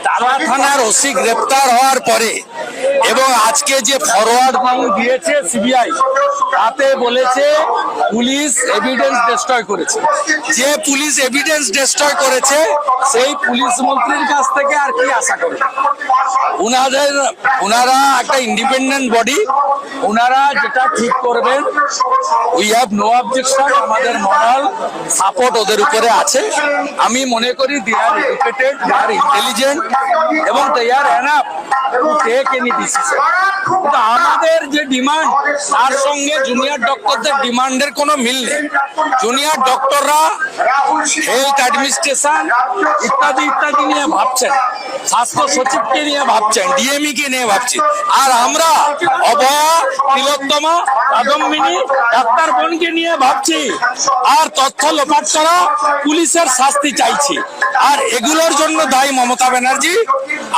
টালা থানার ওসি গ্রেপ্তার হওয়ার পরে এবং আজকে যে ফরওয়ার্ড মামলা দিয়েছে সিবিআই, তাতে বলেছে পুলিশ এভিডেন্স ডিস্ট্রয় করেছে। যে পুলিশ এভিডেন্স ডিস্ট্রয় করেছে সেই পুলিশ মন্ত্রীর কাছ থেকে আর কি আশা করে? ওনারা একটা ইন্ডিপেন্ডেন্ট বডি, ওনারা যেটা ঠিক করবেন, উই হ্যাভ নো অবজেকশন। আমাদের মরাল সাপোর্ট ওদের উপরে আছে। আমি মনে করি দে are educated, they are intelligent এবং they are enough to take any decision. কিন্তু আমাদের যে ডিমান্ড, তার সঙ্গে জুনিয়র ডক্টরদের ডিমান্ডের কোনো মিল নেই। জুনিয়র ডক্টররা হেলথ অ্যাডমিনিস্ট্রেশন ইত্যাদি ইত্যাদি নিয়ে ভাবছেন, স্বাস্থ্য সচিবকে নিয়ে ভাবছেন, ডিএমই কে নিয়ে ভাবছি, আর আমরা অভয়া, তিলোত্তমা, কাদম্বিনী, ডাক্তার বোনকে নিয়ে ভাবছি আর তথ্য লোপাট করা, পুলিশের শাস্তি চাইছি। আর এগুলোর জন্য দায়ী মমতা ব্যানার্জি।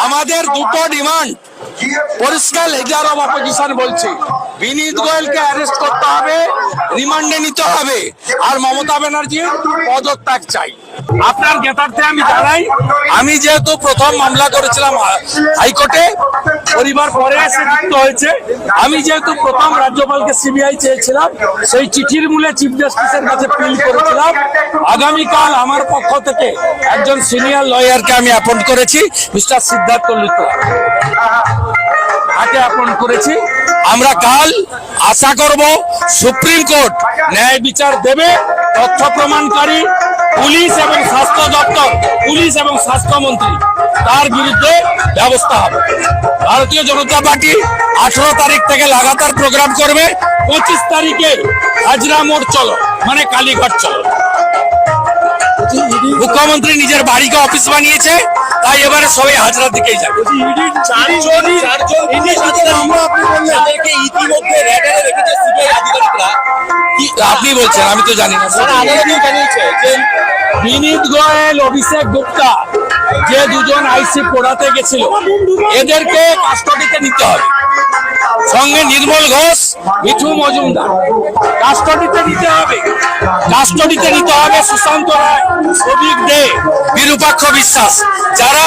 আমাদের দুটো ডিমান্ড পরিষ্কার, লিডার অফ অপোজিশন বলছি, বিনীত গোয়েলকে অ্যারেস্ট করতে হবে, রিমান্ডে নিতে হবে, আর মমতা ব্যানার্জির পদত্যাগ চাই। আপনার জ্ঞাতার্থে আমি জানাই, আমি যেহেতু প্রথম মামলা করেছিলাম হাইকোর্টে, পরিবার পরে এসে যুক্ত হয়েছে। আমি যেহেতু প্রথম রাজ্যপালকে সিবিআই চেয়েছিলাম, সেই চিঠির মূলে চিফ জাস্টিসের কাছে পিল করেছিলাম। আগামীকাল আমার পক্ষ থেকে একজন সিনিয়র লয়ারকে আমি অ্যাপয়েন্ট করেছি, মিস্টার সিদ্ধার্থ লুথরা, তাকে অ্যাপয়েন্ট করেছি। আমরা কাল আশা করব সুপ্রিম কোর্ট ন্যায় বিচার দেবে, তথ্য প্রমাণকারী পুলিশ এবং স্বাস্থ্য দপ্তর, পুলিশ এবং স্বাস্থ্যমন্ত্রী, তার বিরুদ্ধে ব্যবস্থা হবে। ভারতীয় জনতা পার্টি 18 তারিখ থেকে লাগাতার প্রোগ্রাম করবে। 25 তারিখে হাজরা মোড় চলো, মানে কালীঘাট চলো। মুখ্যমন্ত্রী নিজের বাড়িকে অফিস বানিয়েছে, তাই এবারে সবাই হাজরার দিকেই যাবে। আপনি বলছেন, আমি তো জানি না। বিনীত গোয়েল, অভিষেক গুপ্তা, যে দুজন আইসি পড়াতে গেছিল, এদেরকে কাস্টডিতে নিতে হবে। সঙ্গে নির্মল ঘোষ, মিঠু মজুমদার, কাস্টডিতে নিতে হবে। কাস্টডিতে নিতে হবে সুশান্ত রায়, শ্রমিক দে, বিরূপাক্ষ বিশ্বাস, যারা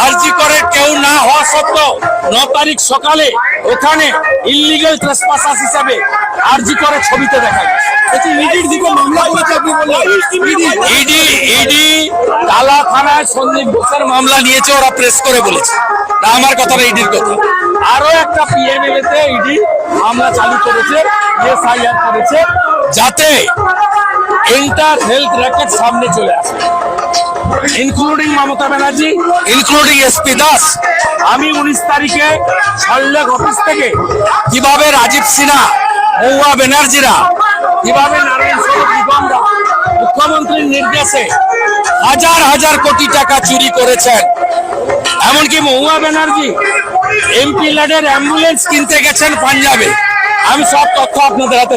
আরজি করে কেউ না হওয়া সত্ত্বেও 9 তারিখ সকালে ওখানে ইলিগাল ট্রেসপাসার হিসাবে আরজি করে ছবিতে দেখা গেছে। ইডি টালা থানায় সন্দীপ ঘোষের মামলা নিয়েছে, ওরা প্রেস করে বলেছে, না আমার কথা না, ইডির কথা। আরো একটা পিএমএলএ তে ইডি মামলা চালু করেছে, এসআইআর করেছে, যাতে এন্টার হেলথ রেকর্ড সামনে চলে আসে, including Mamata Banerjee, including SP Das. আমি 19 তারিখে সল্লেখ অফিস থেকে কিভাবে রাজীব সিনহা, মহুয়া ব্যানার্জিরা, কিভাবে নারায়ণ স্বরূপ নিগমরা মুখ্যমন্ত্রীর নির্দেশে হাজার হাজার কোটি টাকা চুরি করেছেন। এমনকি মহুয়া ব্যানার্জি এমপি ল্যাডের অ্যাম্বুলেন্স কিনতে গেছেন পাঞ্জাবে। আমি সব তথ্য আপনাদের হাতে